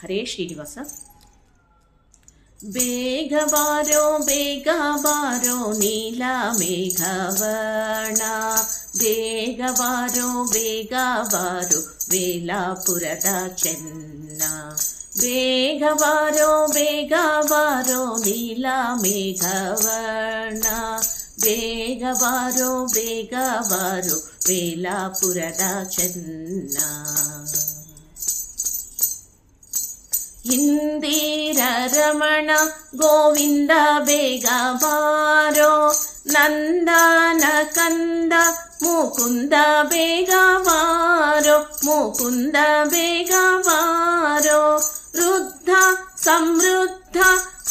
ಹರೇ ಶ್ರೀನಿವಾಸ. ಬೇಗ ಬಾರೋ ಬೇಗ ಬಾರೋ ನೀಲ ಮೇಘವರ್ಣ, ಬೇಗ ಬಾರೋ ಬೇಗ ಬಾರೋ ವೇಲಾಪುರದ ಚೆನ್ನ, ಬೇಗ ಬಾರೋ ಬೇಗ ಬಾರೋ ನೀಲ ಮೇಘವರ್ಣ, ಬೇಗ ಬಾರೋ ಬೇಗ ಬಾರೋ ವೇಲಾಪುರದ ಚೆನ್ನ. ಇಂದಿರ ರಮಣ ಗೋವಿಂದ ಬೇಗ ಬಾರೋ, ನಂದನ ಕಂದ ಮುಕುಂದ ಬೇಗ ಬಾರೋ, ಮುಕುಂದ ಬೇಗ ಬಾರೋ, ವೃದ್ಧ ಸಮೃದ್ಧ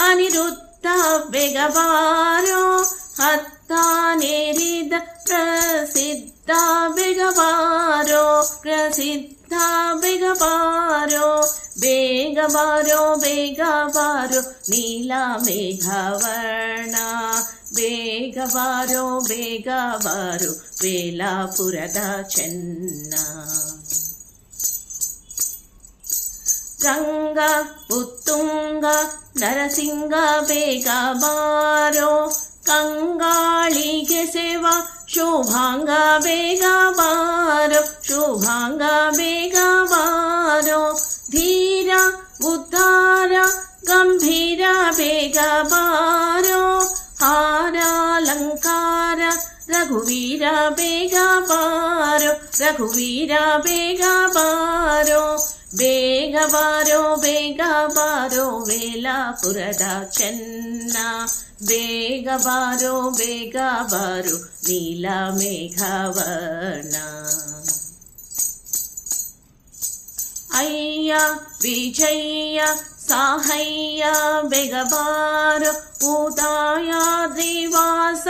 ಅನಿರುದ್ಧ ಬೇಗ ಬಾರೋ, ಹತ್ತಾನೇರಿದ ಪ್ರಸಿದ್ಧ ಬೇಗ ಬಾರೋ, ಪ್ರಸಿದ್ಧ ಬೇಗ ಬಾರೋ, ಬೇಗ ಬಾರೋ ಬೇಗ ಬಾರೋ ನೀಲ ಮೇಘವರ್ಣ, ಬೇಗ ಬಾರೋ ಬೇಗ ಬಾರೋ ವೇಲಾಪುರದ ಚೆನ್ನ. ರಂಗ ಉತ್ತುಂಗ ನರಸಿಂಗ ಬೇಗ ಬಾರೋ, ಕಂಗಾಳಿಗೆ ಸೇವಾ ಶುಭಾಂಗ ಬೇಗ ಬಾರೋ, ಶುಭಾಂಗ ಬೇಗ ಬಾರೋ, ಧೀರ ಉದ್ಧಾರ ಗಂಭೀರ ಬೇಗ ಬಾರೋ, ಹಾರಾಲಂಕಾರ ರಘುವೀರ ಬೇಗ ಬಾರೋ, ರಘುವೀರ ಬೇಗ ಬಾರೋ, ಬೇಗ ಬಾರೋ ಬೇಗ ಬಾರೋ ವೇಲಾಪುರದ ಚೆನ್ನ, ಬೇಗ ಬಾರೋ ಬೇಗ ಬಾರೋ ನೀಲ ಮೇಘವರ್ಣ. ಅಯ್ಯ ವಿಜಯ್ಯ ಸಾಹಯ್ಯ ಬೇಗ ಬಾರೋ, ಉದಯಾದ್ರಿ ವಾಸ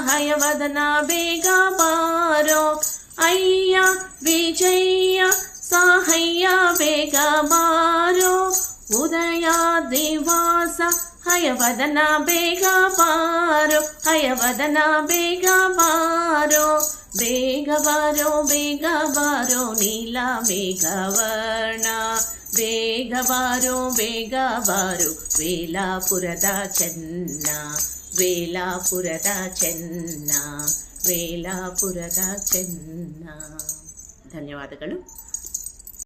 ಹಯವದನ ಬೇಗ ಬಾರೋ, ಅಯ್ಯ ವಿಜಯ್ಯ ಸಾಹಯ್ಯ ಬೇಗ ಬಾರೋ, ಉದಯಾದ್ರಿ ವಾಸ ಹಯವದನ ಬೇಗ ಬಾರೋ, ಹಯವದನ ಬೇಗ ಬಾರೋ, ಬೇಗ ಬಾರೋ ಬೇಗ ಬಾರೋ ನೀಲ ಮೇಘವರ್ಣ, ಬೇಗ ಬಾರೋ ಬೇಗ ಬಾರೋ ವೇಲಾಪುರದ ಚೆನ್ನ, ವೇಲಾಪುರದ ಚೆನ್ನ, ವೇಲಾಪುರದ ಚೆನ್ನ. ಧನ್ಯವಾದಗಳು.